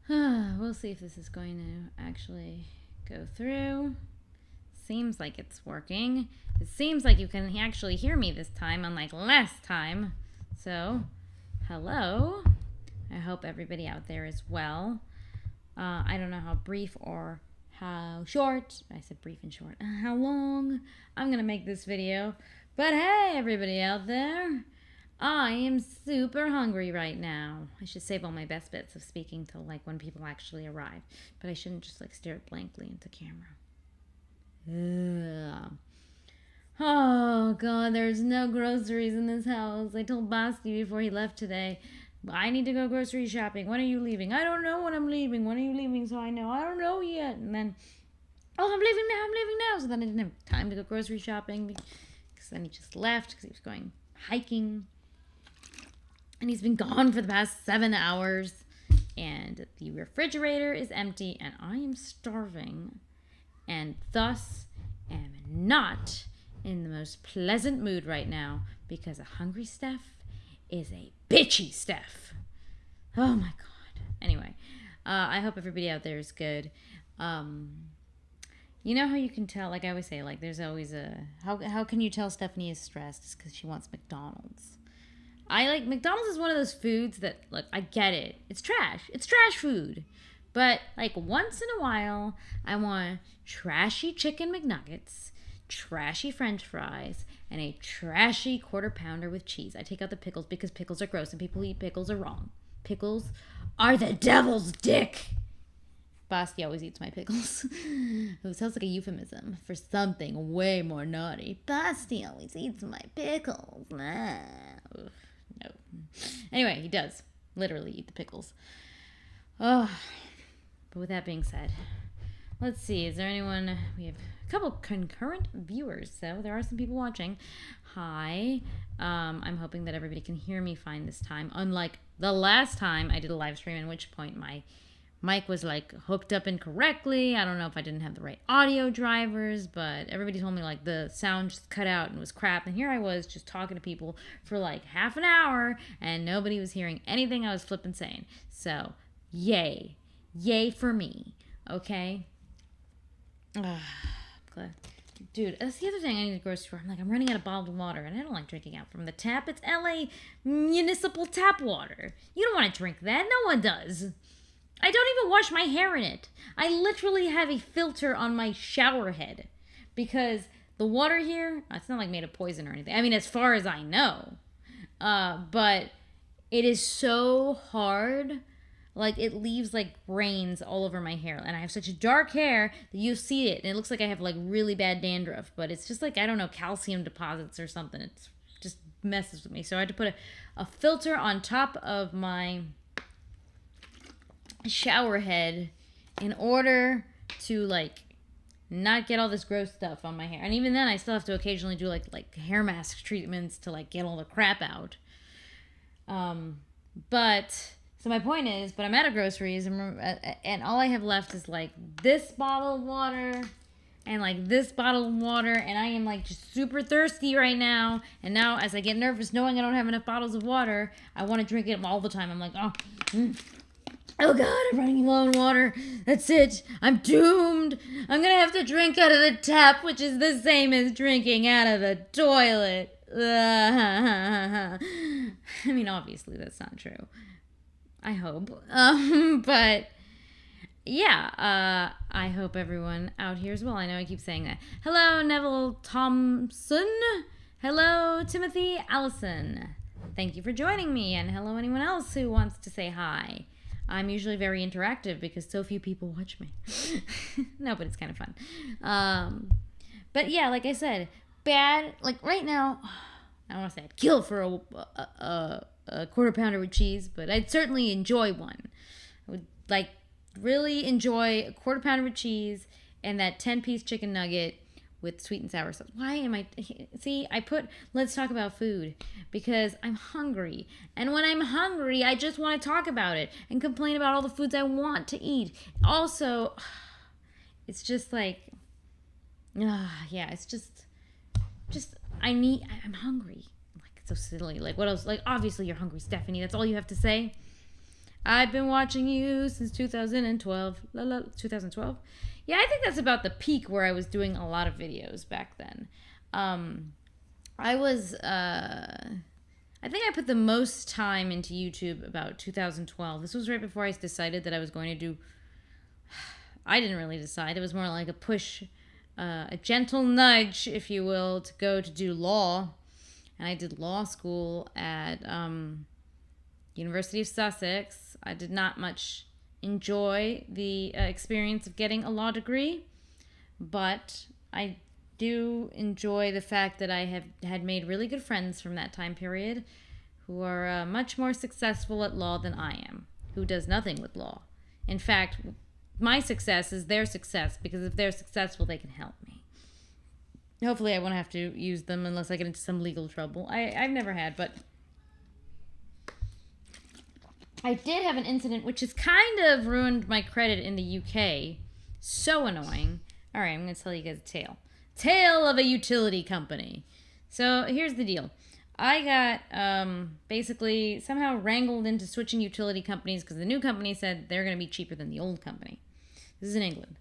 We'll see if this is going to actually go through. Seems like it's working. It seems like you can actually hear me this time, unlike last time. So, hello. I hope everybody out there is well. I don't know how brief or how short. I said brief and short. How long I'm going to make this video. But hey, everybody out there. I am super hungry right now. I should save all my best bits of speaking till like when people actually arrive. But I shouldn't just like stare blankly into camera. Ugh. Oh god, there's no groceries in this house. I told Basti before he left today, I need to go grocery shopping. When are you leaving? I don't know when I'm leaving. When are you leaving so I know? I don't know yet. And then, oh, I'm leaving now. So then I didn't have time to go grocery shopping because then he just left because he was going hiking. And he's been gone for the past 7 hours. And the refrigerator is empty and I am starving. And thus am not in the most pleasant mood right now because a hungry Steph is a bitchy Steph. Oh my god. Anyway, I hope everybody out there is good. You know how you can tell, like I always say, like there's always a, how can you tell Stephanie is stressed? It's because she wants McDonald's. McDonald's is one of those foods that, look, I get it. It's trash. It's trash food. But, like, once in a while, I want trashy chicken McNuggets, trashy french fries, and a trashy quarter pounder with cheese. I take out the pickles because pickles are gross and people who eat pickles are wrong. Pickles are the devil's dick. Basti always eats my pickles. It sounds like a euphemism for something way more naughty. Basti always eats my pickles. Nah. No. Anyway, he does literally eat the pickles. Oh. But with that being said, let's see. Is there anyone? We have a couple concurrent viewers, so there are some people watching. Hi. I'm hoping that everybody can hear me fine this time. Unlike the last time I did a live stream, in which point my mic was like hooked up incorrectly. I don't know if I didn't have the right audio drivers, but everybody told me like the sound just cut out and was crap. And here I was just talking to people for like half an hour and nobody was hearing anything I was flipping saying. So, yay. Yay for me. Okay? Glad. Dude, that's the other thing I need to go to the grocery store. I'm running out of bottled water and I don't like drinking out from the tap. It's LA municipal tap water. You don't want to drink that. No one does. I don't even wash my hair in it. I literally have a filter on my shower head because the water here, it's not like made of poison or anything. I mean, as far as I know. But it is so hard. Like, it leaves, like, grains all over my hair. And I have such dark hair that you see it. And it looks like I have, like, really bad dandruff. But it's just, like, I don't know, calcium deposits or something. It just messes with me. So I had to put a filter on top of my shower head in order to, like, not get all this gross stuff on my hair. And even then, I still have to occasionally do, like hair mask treatments to, like, get all the crap out. So my point is, but I'm out of groceries, and all I have left is, like, this bottle of water and, like, this bottle of water, and I am, like, just super thirsty right now. And now, as I get nervous knowing I don't have enough bottles of water, I want to drink it all the time. I'm like, oh God, I'm running low on water. That's it. I'm doomed. I'm going to have to drink out of the tap, which is the same as drinking out of the toilet. I mean, obviously, that's not true. I hope. But yeah, I hope everyone out here as well. I know I keep saying that. Hello, Neville Thompson. Hello, Timothy Allison. Thank you for joining me. And hello, anyone else who wants to say hi. I'm usually very interactive because so few people watch me. No, but it's kind of fun. But yeah, like I said, bad, like right now, I don't want to say I'd kill for a quarter pounder with cheese, but I'd certainly enjoy one. I would like really enjoy a quarter pounder with cheese and that 10-piece chicken nugget with sweet and sour sauce. Why am I... See, let's talk about food because I'm hungry. And when I'm hungry, I just want to talk about it and complain about all the foods I want to eat. Also, it's just like... yeah, it's just... I'm hungry. Like, it's so silly. Like, what else? Like, obviously you're hungry, Stephanie. That's all you have to say? I've been watching you since 2012. 2012? Yeah, I think that's about the peak where I was doing a lot of videos back then. I was, I think I put the most time into YouTube about 2012. This was right before I decided that I was going to do, I didn't really decide. It was more like a push, a gentle nudge, if you will, to go to do law. And I did law school at University of Sussex. I did not much enjoy the experience of getting a law degree, but I do enjoy the fact that I have had made really good friends from that time period who are much more successful at law than I am, who does nothing with law. In fact, my success is their success, because if they're successful, they can help me. Hopefully I won't have to use them unless I get into some legal trouble. I've never had, but I did have an incident which has kind of ruined my credit in the UK. So annoying. All right, I'm going to tell you guys a tale. Tale of a utility company. So here's the deal. I got basically somehow wrangled into switching utility companies because the new company said they're going to be cheaper than the old company. This is in England,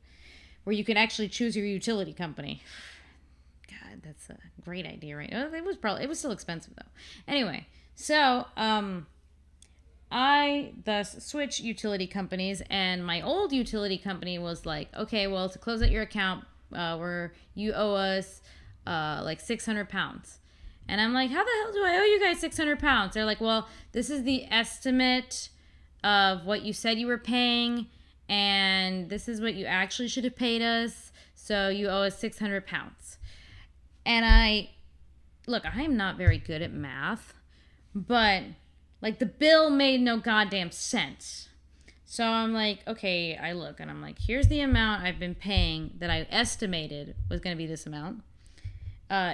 where you can actually choose your utility company. God, that's a great idea, right? It was still expensive though. Anyway, so I thus switched utility companies, and my old utility company was like, okay, well, to close out your account, you owe us like £600. And I'm like, how the hell do I owe you guys £600? They're like, well, this is the estimate of what you said you were paying, and this is what you actually should have paid us, so you owe us £600. And I am not very good at math, but like the bill made no goddamn sense. So I'm like, okay, I look and I'm like, here's the amount I've been paying that I estimated was going to be this amount.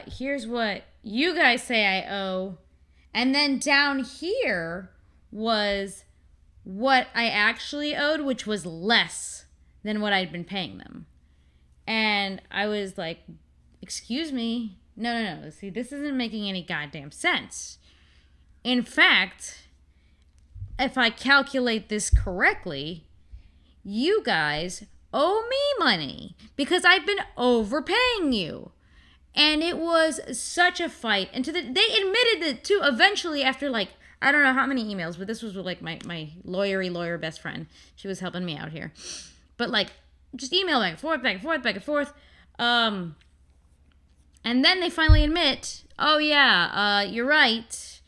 Here's what you guys say I owe. And then down here was what I actually owed, which was less than what I'd been paying them. And I was like, excuse me. No. See, this isn't making any goddamn sense. In fact, if I calculate this correctly, you guys owe me money because I've been overpaying you. And it was such a fight. And they admitted it too eventually after like, I don't know how many emails, but this was like my lawyer best friend. She was helping me out here. But like, just email back and forth. And then they finally admit, oh yeah, you're right.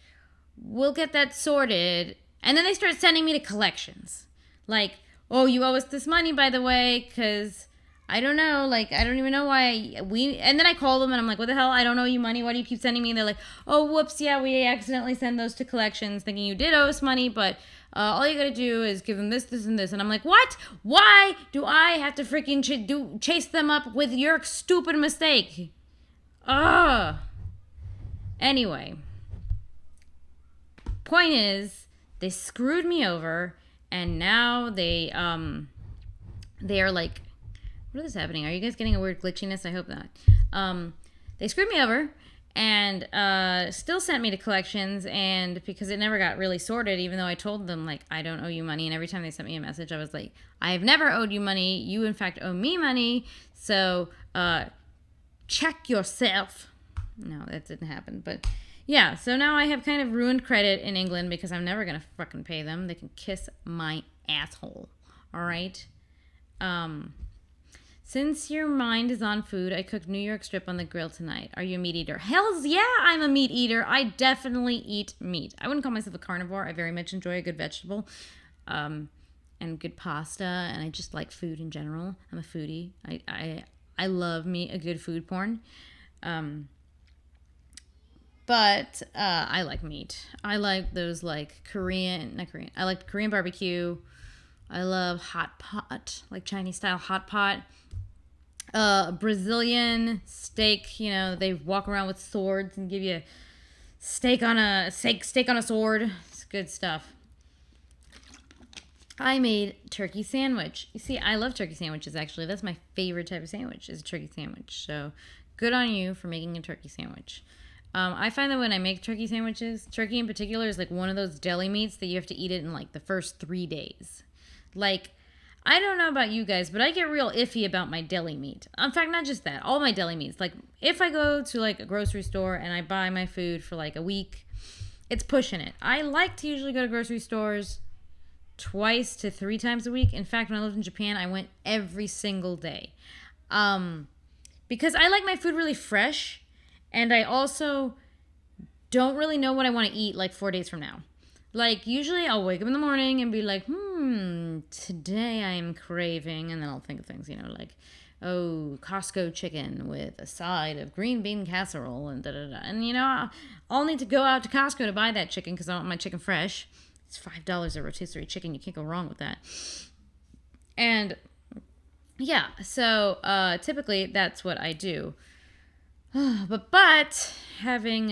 We'll get that sorted. And then they start sending me to collections. Like, oh, you owe us this money, by the way, because I don't know, like, I don't even know why and then I call them and I'm like, what the hell? I don't owe you money. Why do you keep sending me? And they're like, oh, whoops. Yeah, we accidentally send those to collections thinking you did owe us money, but all you got to do is give them this, this, and this. And I'm like, what? Why do I have to freaking chase them up with your stupid mistake? Ugh. Anyway. Point is, they screwed me over, and now they are like, what is happening? Are you guys getting a weird glitchiness? I hope not. They screwed me over and still sent me to collections, and because it never got really sorted, even though I told them, like, I don't owe you money, and every time they sent me a message, I was like, I have never owed you money. You, in fact, owe me money, so check yourself. No, that didn't happen, but yeah, so now I have kind of ruined credit in England because I'm never going to fucking pay them. They can kiss my asshole, all right? Since your mind is on food, I cooked New York strip on the grill tonight. Are you a meat eater? Hells yeah, I'm a meat eater. I definitely eat meat. I wouldn't call myself a carnivore. I very much enjoy a good vegetable and good pasta, and I just like food in general. I'm a foodie. I love me a good food porn. But I like meat. I like those like I like Korean barbecue. I love hot pot, like Chinese style hot pot. Brazilian steak, you know, they walk around with swords and give you steak on a sword. It's good stuff. I made turkey sandwich. You see, I love turkey sandwiches, actually. That's my favorite type of sandwich, is a turkey sandwich. So good on you for making a turkey sandwich. I find that when I make turkey sandwiches, turkey in particular is like one of those deli meats that you have to eat it in like the first 3 days. Like, I don't know about you guys, but I get real iffy about my deli meat. In fact, not just that, all my deli meats. Like, if I go to like a grocery store and I buy my food for like a week, it's pushing it. I like to usually go to grocery stores twice to 3 times a week. In fact, when I lived in Japan, I went every single day. Because I like my food really fresh, and I also don't really know what I want to eat like 4 days from now. Like, usually I'll wake up in the morning and be like, today I'm craving, and then I'll think of things, like, oh, Costco chicken with a side of green bean casserole and da-da-da. And, I'll need to go out to Costco to buy that chicken because I want my chicken fresh. It's $5 a rotisserie chicken. You can't go wrong with that. And, yeah, so typically that's what I do. But having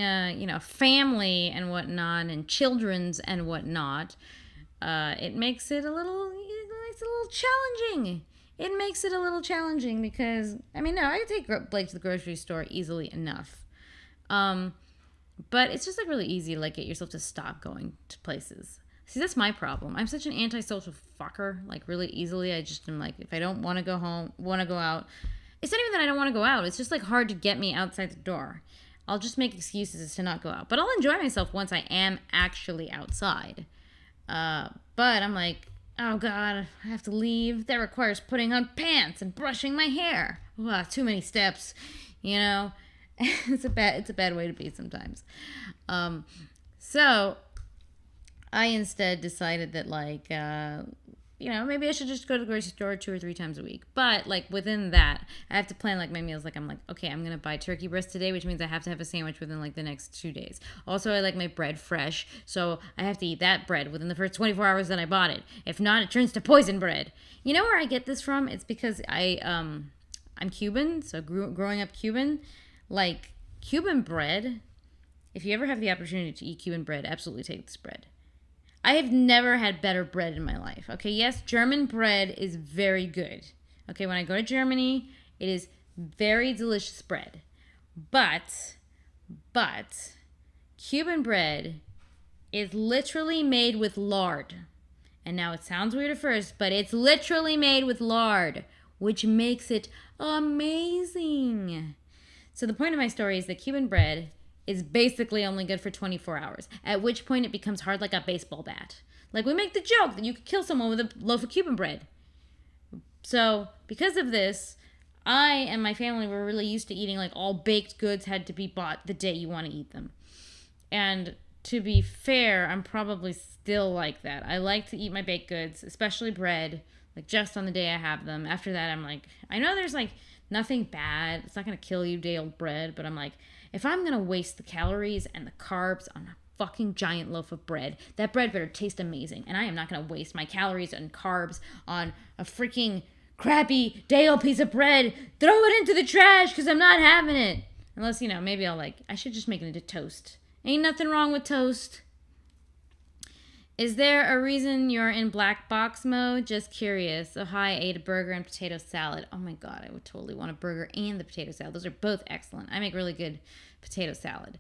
family and whatnot and children's and whatnot, it makes it a little challenging. It makes it a little challenging because I can take Blake to the grocery store easily enough. But it's just like really easy to like get yourself to stop going to places. See, that's my problem. I'm such an antisocial fucker. Like really easily, I just am like, if I don't want to go out. It's not even that I don't want to go out. It's just like hard to get me outside the door. I'll just make excuses to not go out. But I'll enjoy myself once I am actually outside. But I'm like, oh God, I have to leave. That requires putting on pants and brushing my hair. Wow, too many steps, It's a bad way to be sometimes. So I instead decided that like, maybe I should just go to the grocery store 2 or 3 times a week. But like within that, I have to plan like my meals. Like I'm like, okay, I'm going to buy turkey breast today, which means I have to have a sandwich within like the next 2 days. Also, I like my bread fresh. So I have to eat that bread within the first 24 hours that I bought it. If not, it turns to poison bread. You know where I get this from? It's because I'm Cuban. So growing up Cuban, like Cuban bread, if you ever have the opportunity to eat Cuban bread, absolutely take this bread. I have never had better bread in my life. Okay, yes, German bread is very good. Okay, when I go to Germany, it is very delicious bread. But Cuban bread is literally made with lard. And now it sounds weird at first, but it's literally made with lard, which makes it amazing. So the point of my story is that Cuban bread is basically only good for 24 hours, at which point it becomes hard like a baseball bat. Like we make the joke that you could kill someone with a loaf of Cuban bread. So because of this, I and my family were really used to eating like all baked goods had to be bought the day you want to eat them. And to be fair, I'm probably still like that. I like to eat my baked goods, especially bread, like just on the day I have them. After that, I'm like, I know there's like nothing bad. It's not going to kill you, day-old bread, but I'm like, if I'm going to waste the calories and the carbs on a fucking giant loaf of bread, that bread better taste amazing. And I am not going to waste my calories and carbs on a freaking crappy day-old piece of bread. Throw it into the trash because I'm not having it. Unless, maybe I should just make it into toast. Ain't nothing wrong with toast. Is there a reason you're in black box mode? Just curious. Oh, hi, I ate a burger and potato salad. Oh my God, I would totally want a burger and the potato salad. Those are both excellent. I make really good potato salad.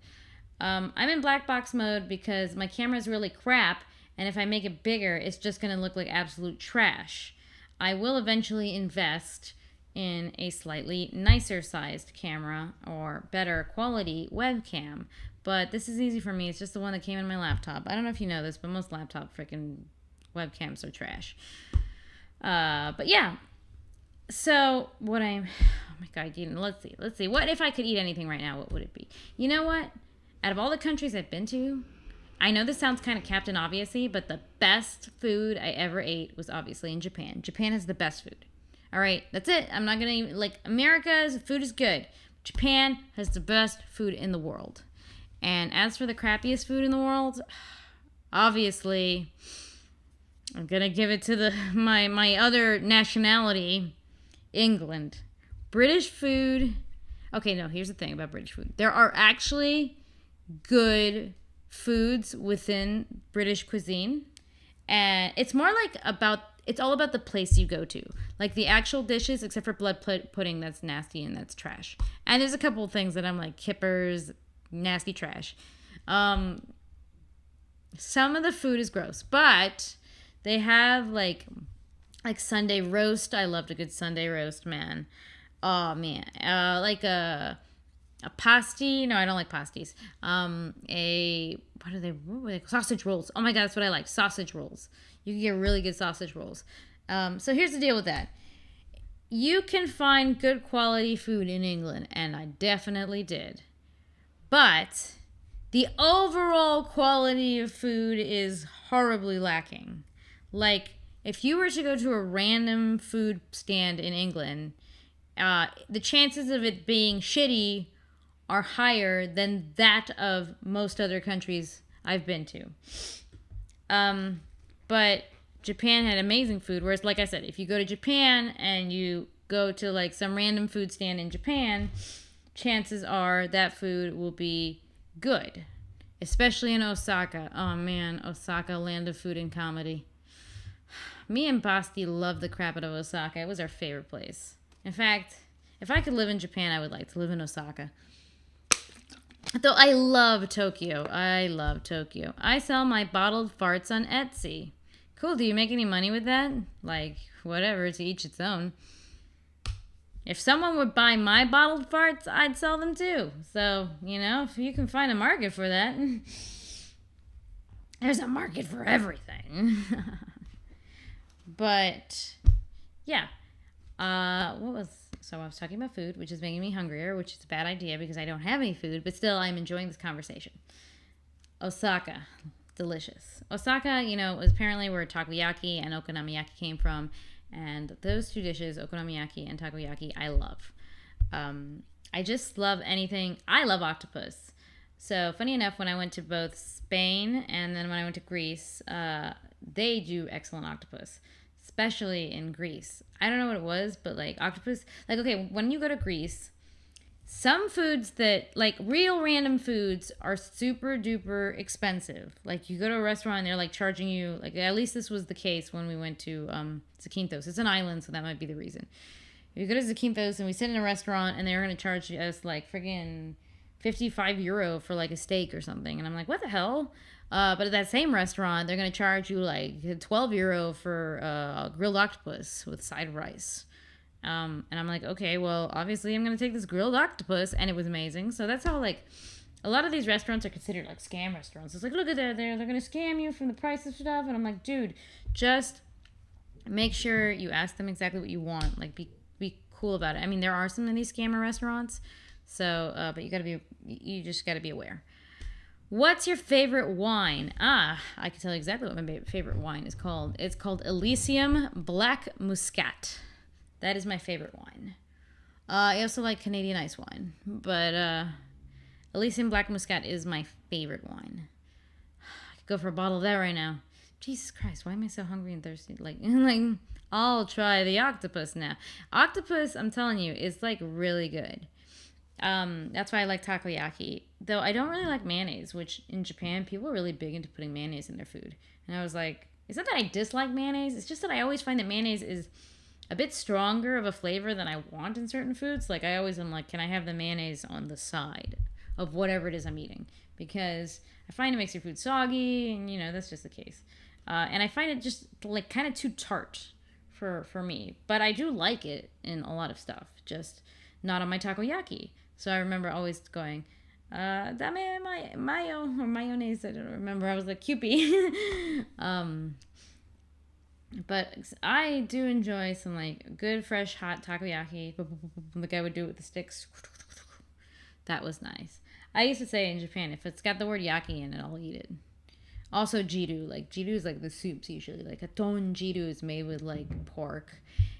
I'm in black box mode because my camera is really crap, and if I make it bigger, it's just going to look like absolute trash. I will eventually invest in a slightly nicer sized camera or better quality webcam. But this is easy for me. It's just the one that came in my laptop. I don't know if you know this, but most laptop freaking webcams are trash. But yeah. So oh my God, let's see. What if I could eat anything right now? What would it be? You know what? Out of all the countries I've been to, I know this sounds kind of Captain Obviously, but the best food I ever ate was obviously in Japan. Japan has the best food. All right, that's it. I'm not going to, America's food is good. Japan has the best food in the world. And as for the crappiest food in the world, obviously, I'm going to give it to my other nationality, England. British food. Okay, no, here's the thing about British food. There are actually good foods within British cuisine. And it's more it's all about the place you go to. Like the actual dishes, except for blood pudding, that's nasty and that's trash. And there's a couple of things that I'm like, kippers, nasty trash. Some of the food is gross, but they have like Sunday roast. I loved a good Sunday roast, man. Oh man, like a pasty. No, I don't like pasties. What were they? Sausage rolls. Oh my god, that's what I like. Sausage rolls. You can get really good sausage rolls. So here's the deal with that. You can find good quality food in England, and I definitely did. But the overall quality of food is horribly lacking. Like, if you were to go to a random food stand in England, the chances of it being shitty are higher than that of most other countries I've been to. But Japan had amazing food, whereas, like I said, if you go to Japan and you go to like some random food stand in Japan, chances are that food will be good, especially in Osaka. Oh man, Osaka, land of food and comedy. Me and Basti loved the crap out of Osaka. It was our favorite place. In fact, if I could live in Japan, I would like to live in Osaka. Though I love Tokyo. I sell my bottled farts on Etsy. Cool, do you make any money with that? Like, whatever, to each its own. If someone would buy my bottled farts, I'd sell them too. So, if you can find a market for that, there's a market for everything. But, yeah. So I was talking about food, which is making me hungrier, which is a bad idea because I don't have any food, but still I'm enjoying this conversation. Osaka, delicious. Osaka, was apparently where takoyaki and okonomiyaki came from, and those two dishes, okonomiyaki and takoyaki, I love. I just love anything. I love octopus. So funny enough, when I went to both Spain and then when I went to Greece, they do excellent octopus. Especially in Greece. I don't know what it was, but like octopus, like, okay, when you go to Greece, some foods that, like, real random foods are super duper expensive. Like, you go to a restaurant and they're like charging you, like, at least this was the case when we went to Zakynthos. It's an island, so that might be the reason. You go to Zakynthos and we sit in a restaurant and they're going to charge us like friggin' €55 for like a steak or something. And I'm like, what the hell? But at that same restaurant, they're going to charge you like €12 for grilled octopus with side rice. And I'm like, okay, well, obviously I'm going to take this grilled octopus, and it was amazing. So that's how, like, a lot of these restaurants are considered like scam restaurants. It's like, look at that, they're going to scam you from the price of stuff. And I'm like, dude, just make sure you ask them exactly what you want. Like, be cool about it. I mean, there are some of these scammer restaurants. So, but you just got to be aware. What's your favorite wine? I can tell you exactly what my favorite wine is called. It's called Elysium Black Muscat. That is my favorite wine. I also like Canadian ice wine, but Elysium Black Muscat is my favorite wine. I could go for a bottle of that right now. Jesus Christ, why am I so hungry and thirsty? Like, I'll try the octopus now. Octopus, I'm telling you, is like really good. That's why I like takoyaki. Though I don't really like mayonnaise, which in Japan, people are really big into putting mayonnaise in their food. And I was like, it's not that I dislike mayonnaise. It's just that I always find that mayonnaise is a bit stronger of a flavor than I want in certain foods. Like, I always am like, can I have the mayonnaise on the side of whatever it is I'm eating? Because I find it makes your food soggy, and, that's just the case. And I find it just, like, kind of too tart for me. But I do like it in a lot of stuff, just not on my takoyaki. So I remember always going, dame mayo or mayonnaise. I don't remember. I was like, Kewpie. But I do enjoy some like good fresh hot takoyaki. The guy would do it with the sticks. That was nice. I used to say in Japan, if it's got the word yaki in it, I'll eat it. Also jiru. Like, jiru is like the soups usually. Like, a ton jiru is made with like pork.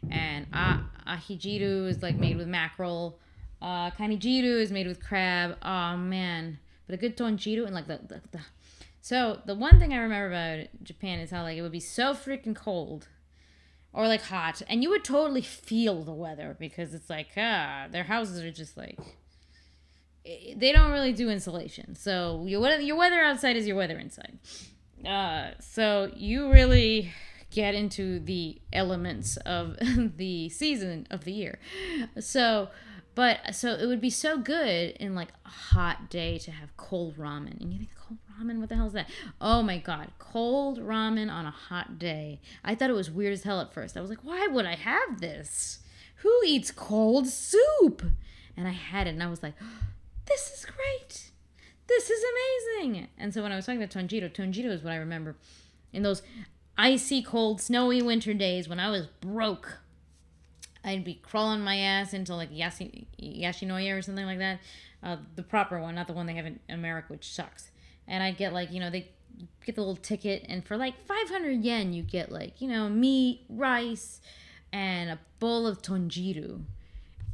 And ahijiru is like made with mackerel. Kanijiru is made with crab. Oh man, but a good tonjiru and like the. So the one thing I remember about Japan is how like it would be so freaking cold, or like hot, and you would totally feel the weather because it's like their houses are just like they don't really do insulation. So your weather outside is your weather inside. So you really get into the elements of the season of the year. So. But so it would be so good in like a hot day to have cold ramen. And you think cold ramen, what the hell is that? Oh my god, cold ramen on a hot day. I thought it was weird as hell at first. I was like, why would I have this? Who eats cold soup? And I had it and I was like, this is great. This is amazing. And so when I was talking about Tonjito is what I remember in those icy cold snowy winter days when I was broke. I'd be crawling my ass into like Yashinoya or something like that. The proper one, not the one they have in America, which sucks. And I'd get like, they get the little ticket, and for like 500 yen, you get like, meat, rice, and a bowl of tonjiru.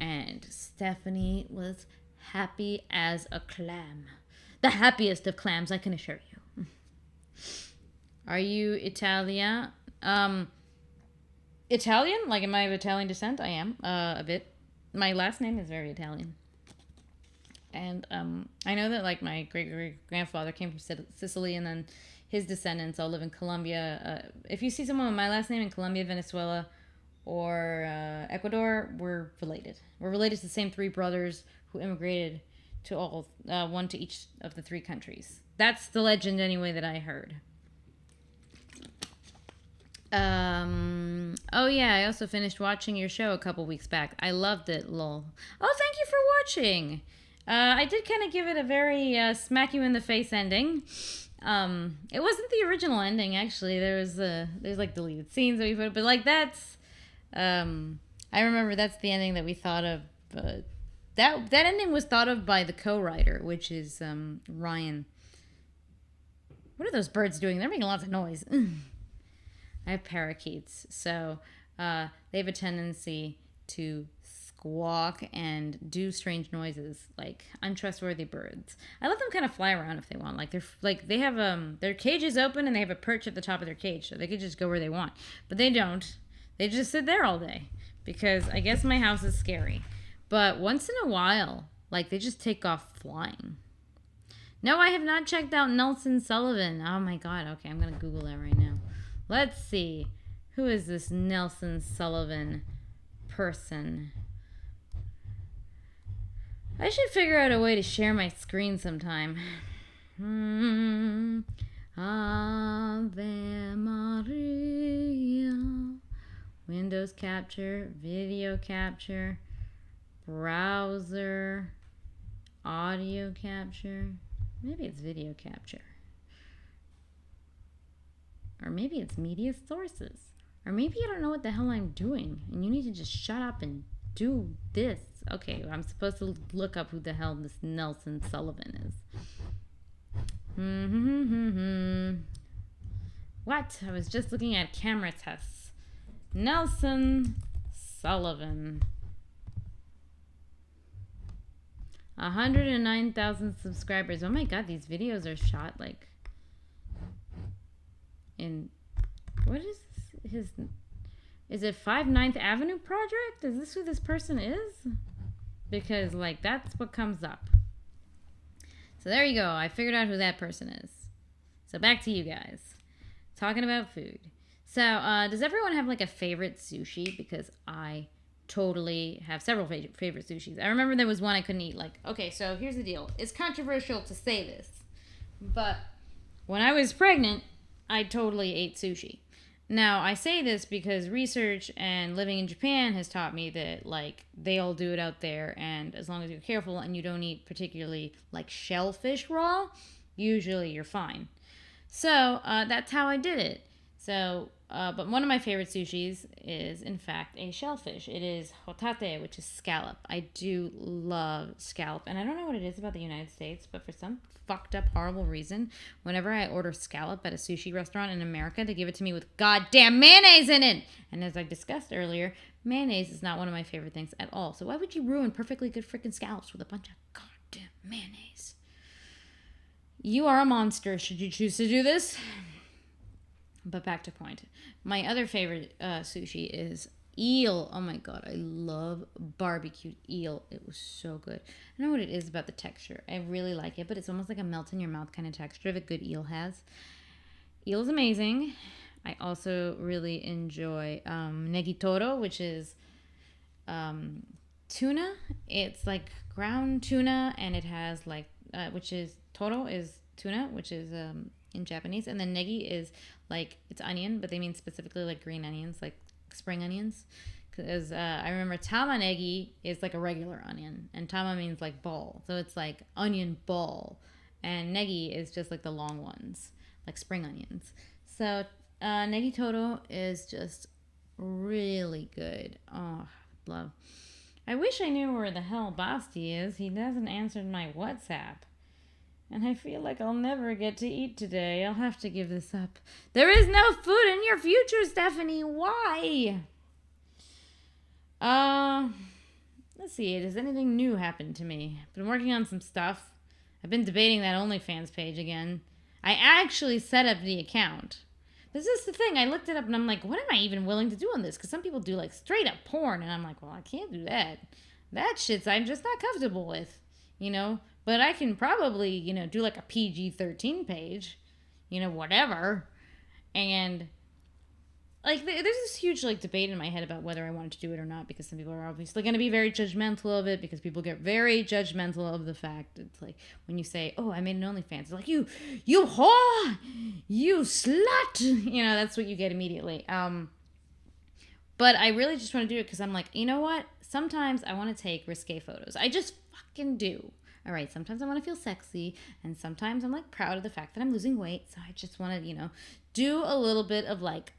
And Stephanie was happy as a clam. The happiest of clams, I can assure you. Are you Italia? Italian? Like, am I of Italian descent? I am, a bit. My last name is very Italian. And I know that, like, my great-great-grandfather came from Sicily, and then his descendants all live in Colombia. If you see someone with my last name in Colombia, Venezuela, or Ecuador, we're related. We're related to the same three brothers who immigrated to one to each of the three countries. That's the legend, anyway, that I heard. Oh yeah, I also finished watching your show a couple weeks back. I loved it, lol. Oh, thank you for watching. I did kind of give it a very smack you in the face ending. It wasn't the original ending, actually. There's like deleted scenes that we put, but like that's, I remember that's the ending that we thought of. That ending was thought of by the co-writer, which is Ryan. What are those birds doing? They're making lots of noise. I have parakeets, so they have a tendency to squawk and do strange noises, like untrustworthy birds. I let them kind of fly around if they want. They have their cage is open and they have a perch at the top of their cage, so they could just go where they want. But they don't. They just sit there all day because I guess my house is scary. But once in a while, like they just take off flying. No, I have not checked out Nelson Sullivan. Oh my god. Okay, I'm gonna Google that right now. Let's see. Who is this Nelson Sullivan person? I should figure out a way to share my screen sometime. Ave Maria. Windows capture, video capture, browser, audio capture. Maybe it's video capture. Or maybe it's media sources. Or maybe I don't know what the hell I'm doing. And you need to just shut up and do this. Okay, I'm supposed to look up who the hell this Nelson Sullivan is. What? I was just looking at camera tests. Nelson Sullivan. 109,000 subscribers. Oh my god, these videos are shot like in, what is his, is it 5 9th Avenue Project? Is this who this person is? Because like that's what comes up. So there you go. I figured out who that person is. So back to you guys. Talking about food. So does everyone have like a favorite sushi? Because I totally have several favorite sushis. I remember there was one I couldn't eat. Like, okay, so here's the deal. It's controversial to say this, but when I was pregnant, I totally ate sushi. Now, I say this because research and living in Japan has taught me that, like, they all do it out there, and as long as you're careful and you don't eat particularly, like, shellfish raw, usually you're fine. So, that's how I did it. So, but one of my favorite sushis is, in fact, a shellfish. It is hotate, which is scallop. I do love scallop, and I don't know what it is about the United States, but for some fucked up, horrible reason, whenever I order scallop at a sushi restaurant in America, they give it to me with goddamn mayonnaise in it. And as I discussed earlier, mayonnaise is not one of my favorite things at all. So why would you ruin perfectly good freaking scallops with a bunch of goddamn mayonnaise? You are a monster should you choose to do this. But back to point. My other favorite sushi is eel. Oh my god, I love barbecued eel. It was so good. I don't know what it is about the texture. I really like it, but it's almost like a melt in your mouth kind of texture that good eel has. Eel is amazing. I also really enjoy negitoro, which is tuna. It's like ground tuna, and it has like which is toro is tuna, which is in Japanese, and then negi is like it's onion, but they mean specifically like green onions, like spring onions. Because I remember tama negi is like a regular onion, and tama means like ball, so it's like onion ball, and negi is just like the long ones, like spring onions. So negi toro is just really good. Oh, love. I wish I knew where the hell Basti is. He hasn't answered my WhatsApp. And I feel like I'll never get to eat today. I'll have to give this up. There is no food in your future, Stephanie. Why? Let's see. Has anything new happened to me? I've been working on some stuff. I've been debating that OnlyFans page again. I actually set up the account. This is the thing. I looked it up and I'm like, what am I even willing to do on this? Because some people do like straight up porn. And I'm like, well, I can't do that. That shit's I'm just not comfortable with, you know? But I can probably, you know, do like a PG-13 page, you know, whatever. And like there's this huge like debate in my head about whether I wanted to do it or not, because some people are obviously going to be very judgmental of it, because people get very judgmental of the fact it's like when you say, oh, I made an OnlyFans, it's like you whore, you slut, you know, that's what you get immediately. But I really just want to do it because I'm like, you know what, sometimes I want to take risque photos. I just fucking do. All right, sometimes I want to feel sexy, and sometimes I'm like proud of the fact that I'm losing weight, so I just want to, you know, do a little bit of like,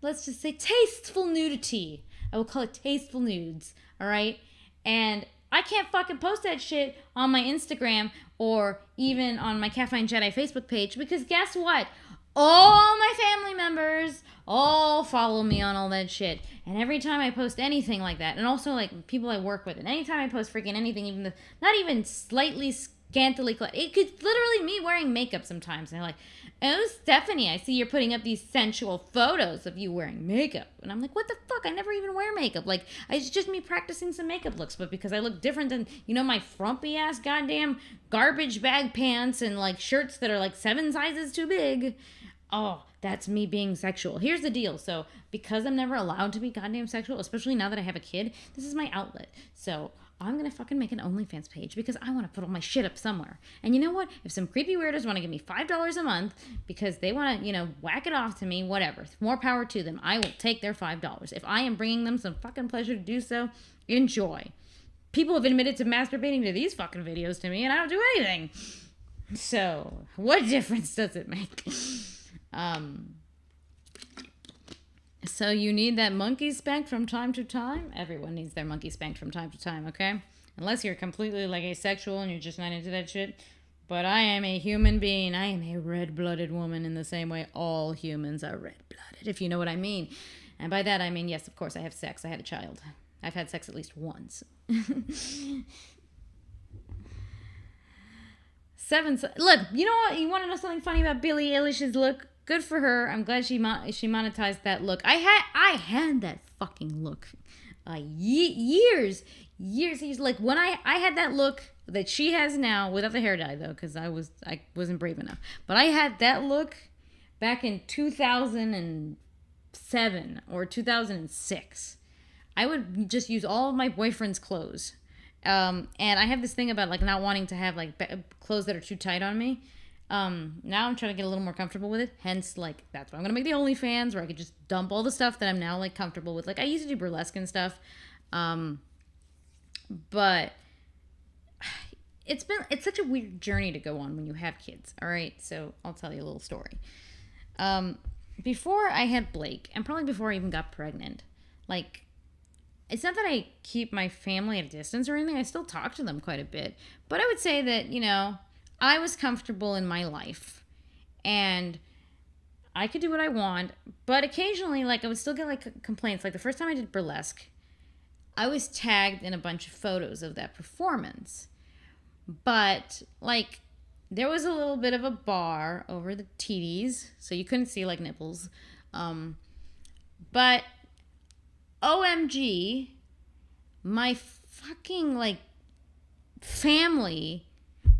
let's just say tasteful nudity. I will call it tasteful nudes, all right? And I can't fucking post that shit on my Instagram or even on my Caffinejedi Facebook page, because guess what? All my family members all follow me on all that shit. And every time I post anything like that, and also like people I work with, and anytime I post freaking anything, even not even slightly scantily clad, it could literally me wearing makeup sometimes. And they're like, oh, Stephanie, I see you're putting up these sensual photos of you wearing makeup. And I'm like, what the fuck? I never even wear makeup. Like, it's just me practicing some makeup looks. But because I look different than, you know, my frumpy ass goddamn garbage bag pants and like shirts that are like 7 sizes too big. Oh, that's me being sexual. Here's the deal. So, because I'm never allowed to be goddamn sexual, especially now that I have a kid, this is my outlet. So, I'm going to fucking make an OnlyFans page because I want to put all my shit up somewhere. And you know what? If some creepy weirdos want to give me $5 a month because they want to, you know, whack it off to me, whatever. More power to them. I will take their $5. If I am bringing them some fucking pleasure to do so, enjoy. People have admitted to masturbating to these fucking videos to me, and I don't do anything. So, what difference does it make? So you need that monkey spanked from time to time? Everyone needs their monkey spanked from time to time, okay? Unless you're completely like asexual and you're just not into that shit. But I am a human being. I am a red-blooded woman in the same way all humans are red-blooded, if you know what I mean. And by that I mean, yes, of course, I have sex. I had a child. I've had sex at least once. Look, you know what? You want to know something funny about Billie Eilish's look? Good for her. I'm glad she monetized that look. I had that fucking look years. He's like, when I had that look that she has now, without the hair dye though, because I wasn't brave enough. But I had that look back in 2007 or 2006. I would just use all of my boyfriend's clothes. And I have this thing about like not wanting to have like clothes that are too tight on me. Now I'm trying to get a little more comfortable with it. Hence, like, that's why I'm gonna make the OnlyFans, where I could just dump all the stuff that I'm now like comfortable with. Like, I used to do burlesque and stuff, but it's such a weird journey to go on when you have kids. All right, so I'll tell you a little story. Before I had Blake, and probably before I even got pregnant, like, it's not that I keep my family at a distance or anything. I still talk to them quite a bit, but I would say that, you know, I was comfortable in my life and I could do what I want, but occasionally, like, I would still get like complaints. Like the first time I did burlesque, I was tagged in a bunch of photos of that performance, but like there was a little bit of a bar over the titties, so you couldn't see like nipples. But OMG, my fucking like family,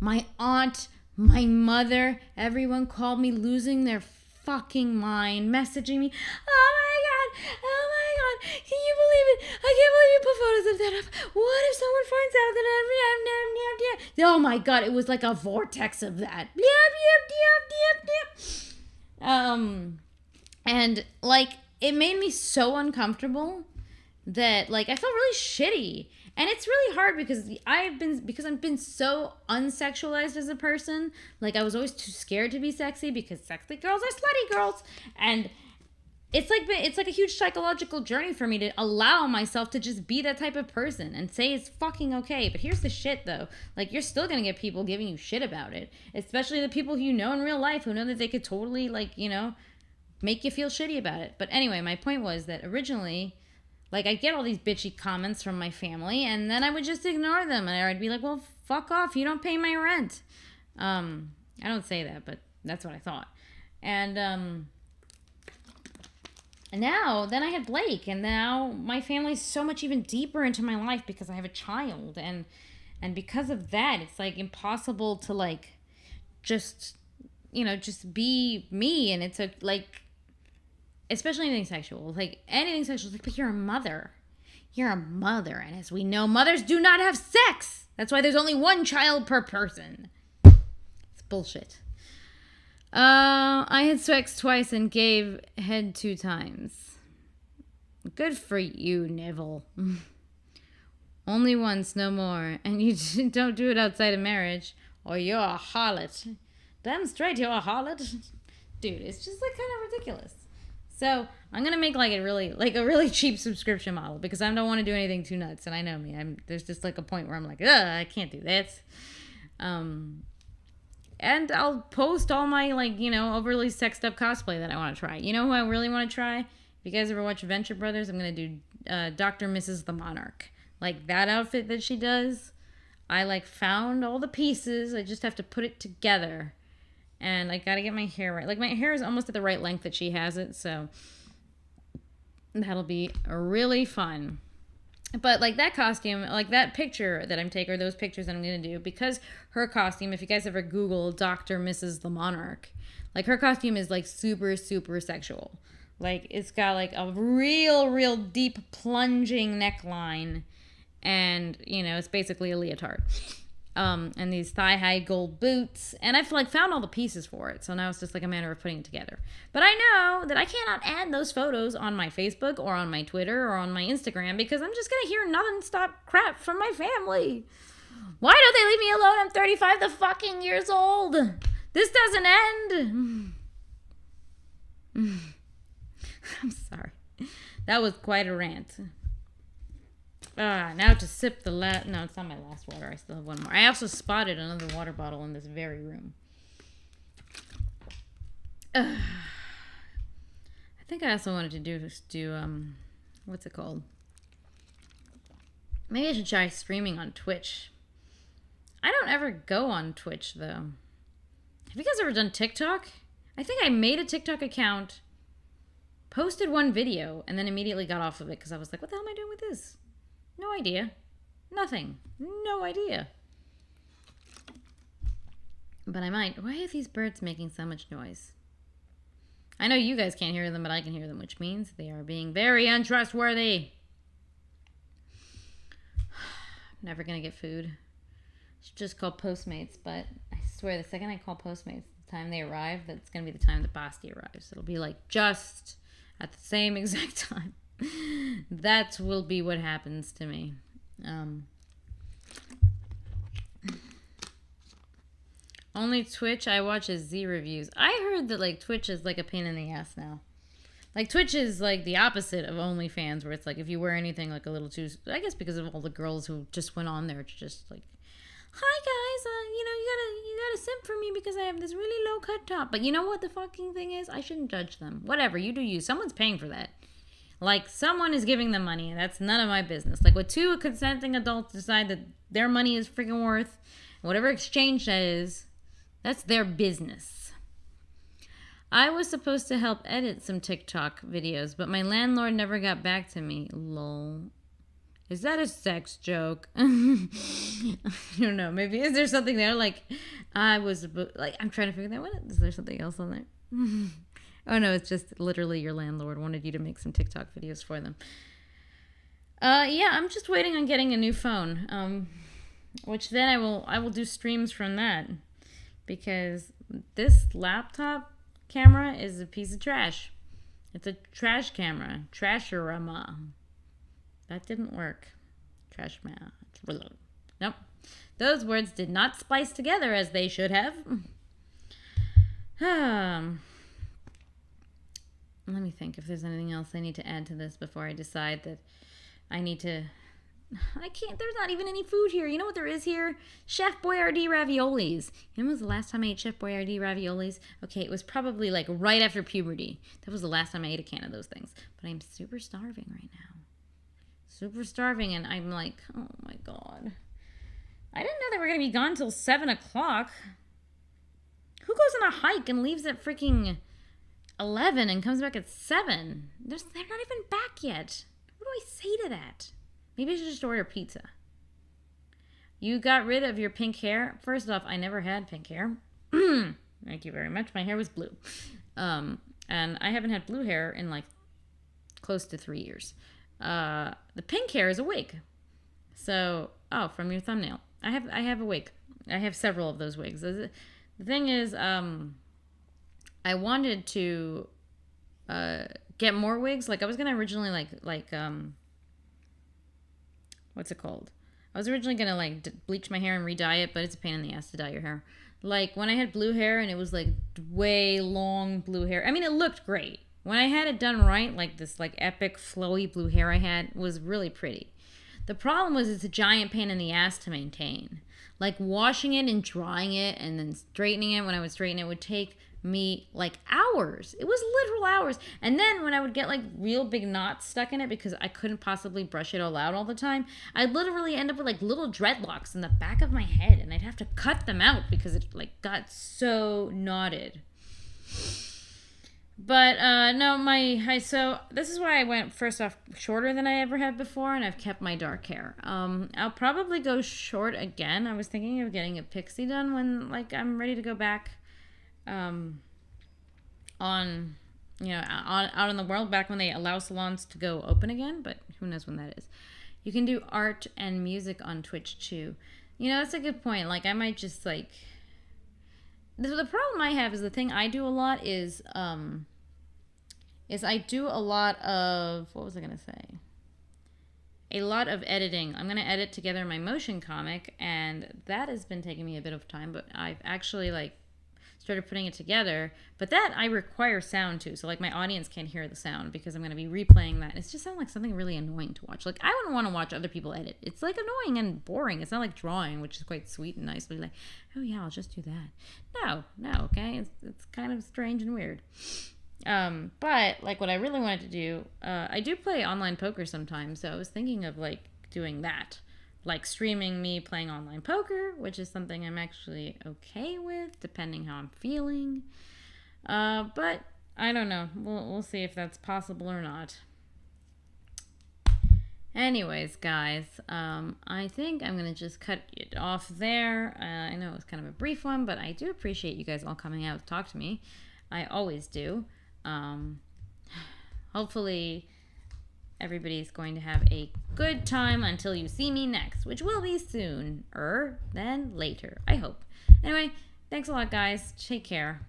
my aunt, my mother, everyone called me losing their fucking mind, messaging me, oh my god, Can you believe it? I can't believe you put photos of that up. What if someone finds out that oh my God, it was like a vortex of that. And like it made me so uncomfortable that like I felt really shitty. And it's really hard because I've been so unsexualized as a person. Like I was always too scared to be sexy because sexy girls are slutty girls. And it's like a huge psychological journey for me to allow myself to just be that type of person and say it's fucking okay. But here's the shit though. Like you're still going to get people giving you shit about it, especially the people you know in real life who know that they could totally like, you know, make you feel shitty about it. But anyway, my point was that originally like, I'd get all these bitchy comments from my family, and then I would just ignore them. And I'd be like, well, fuck off. You don't pay my rent. I don't say that, but that's what I thought. And now, then I had Blake, and now my family's so much even deeper into my life because I have a child. And because of that, it's, like, impossible to, like, just, you know, just be me. And it's, like... Especially anything sexual. Like, anything sexual. Like, but you're a mother. You're a mother. And as we know, mothers do not have sex. That's why there's only one child per person. It's bullshit. I had sex twice and gave head 2 times. Good for you, Neville. Only once, no more. And you don't do it outside of marriage, or you're a harlot. Damn straight you're a harlot. Dude, it's just, like, kind of ridiculous. So I'm gonna make like a really cheap subscription model because I don't want to do anything too nuts, and I know me. There's just like a point where I'm like, I can't do that. And I'll post all my like overly sexed up cosplay that I want to try. You know who I really want to try? If you guys ever watch Venture Brothers, I'm gonna do Dr. Mrs. the Monarch. Like that outfit that she does. I like found all the pieces. I just have to put it together. And I gotta get my hair right. Like, my hair is almost at the right length that she has it, so that'll be really fun. But, like, that costume, like, that picture that I'm taking, or those pictures that I'm gonna do, because her costume, if you guys ever Google Dr. Mrs. the Monarch, like, her costume is, like, super, super sexual. Like, it's got, like, a real deep plunging neckline, and, it's basically a leotard. And these thigh-high gold boots. And I've, like, found all the pieces for it. So now it's just, like, a matter of putting it together. But I know that I cannot add those photos on my Facebook or on my Twitter or on my Instagram because I'm just going to hear non-stop crap from my family. Why don't they leave me alone? I'm 35 the fucking years old. This doesn't end. I'm sorry. That was quite a rant. Now to sip the last... No, it's not my last water. I still have one more. I also spotted another water bottle in this very room. I think I also wanted to do what's it called? Maybe I should try streaming on Twitch. I don't ever go on Twitch, though. Have you guys ever done TikTok? I think I made a TikTok account, posted one video, and then immediately got off of it because I was like, what the hell am I doing with this? No idea. Nothing. No idea. But I might. Why are these birds making so much noise? I know you guys can't hear them, but I can hear them, which means they are being very untrustworthy. I'm never going to get food. I should just call Postmates, but I swear the second I call Postmates, the time they arrive, that's going to be the time that Basti arrives. It'll be like just at the same exact time. That will be what happens to me. Only Twitch I watch is Z reviews. I heard that like Twitch is like a pain in the ass now. Like Twitch is like the opposite of OnlyFans, where it's like if you wear anything like a little too, I guess because of all the girls who just went on there to just like, hi guys, you gotta simp for me because I have this really low cut top. But you know what the fucking thing is? I shouldn't judge them. Whatever, you do you. Someone's paying for that. Like, someone is giving them money, and that's none of my business. Like, what two consenting adults decide that their money is freaking worth, whatever exchange that is, that's their business. I was supposed to help edit some TikTok videos, but my landlord never got back to me. Lol. Is that a sex joke? I don't know. Maybe is there something there? Like, I'm trying to figure that out. Is there something else on there? Oh, no, it's just literally your landlord wanted you to make some TikTok videos for them. Yeah, I'm just waiting on getting a new phone. Which then I will do streams from that, because this laptop camera is a piece of trash. It's a trash camera. Trashorama. That didn't work. Trash man. Nope. Those words did not splice together as they should have. Let me think if there's anything else I need to add to this before I decide that I need to... I can't... There's not even any food here. You know what there is here? Chef Boyardee raviolis. You know when was the last time I ate Chef Boyardee raviolis? Okay, it was probably like right after puberty. That was the last time I ate a can of those things. But I'm super starving right now. Super starving, and I'm like, oh my god. I didn't know they were going to be gone till 7 o'clock. Who goes on a hike and leaves at freaking 11 and comes back at 7? They're not even back yet. What do I say to that? Maybe I should just order pizza. You got rid of your pink hair? First off, I never had pink hair. Thank you very much. My hair was blue. And I haven't had blue hair in like close to 3 years. The pink hair is a wig. So, from your thumbnail. I have a wig. I have several of those wigs. The thing is, I wanted to get more wigs. Like I was gonna originally like what's it called? I was originally gonna like bleach my hair and re-dye it, but it's a pain in the ass to dye your hair. Like when I had blue hair and it was like way long blue hair. I mean, it looked great. When I had it done right, like this like epic flowy blue hair I had was really pretty. The problem was it's a giant pain in the ass to maintain. Like washing it and drying it and then straightening it. When I would straighten it would take me like hours. It was literal hours. And then when I would get like real big knots stuck in it because I couldn't possibly brush it all out all the time, I'd literally end up with like little dreadlocks in the back of my head, and I'd have to cut them out because it like got so knotted. But no, so this is why I went first off shorter than I ever have before, and I've kept my dark hair. I'll probably go short again. I was thinking of getting a pixie done when like I'm ready to go back on, you know, out in the world, back when they allow salons to go open again, but who knows when that is. You can do art and music on Twitch too. You know, that's a good point. Like I might just like... The problem I have is the thing I do a lot is I do a lot of, what was I going to say? A lot of editing. I'm going to edit together my motion comic, and that has been taking me a bit of time, but I've actually like started putting it together. But that I require sound too, so like my audience can't hear the sound because I'm going to be replaying that. It's just sound like something really annoying to watch. Like I wouldn't want to watch other people edit. It's like annoying and boring. It's not like drawing, which is quite sweet and nice, but like, oh yeah, I'll just do that. No, okay? It's kind of strange and weird. But like what I really wanted to do, I do play online poker sometimes, so I was thinking of like doing that. Like streaming me playing online poker, which is something I'm actually okay with, depending how I'm feeling. But I don't know. We'll see if that's possible or not. Anyways, guys, I think I'm going to just cut it off there. I know it was kind of a brief one, but I do appreciate you guys all coming out to talk to me. I always do. Hopefully everybody's going to have a good time until you see me next, which will be sooner than later, I hope. Anyway, thanks a lot, guys. Take care.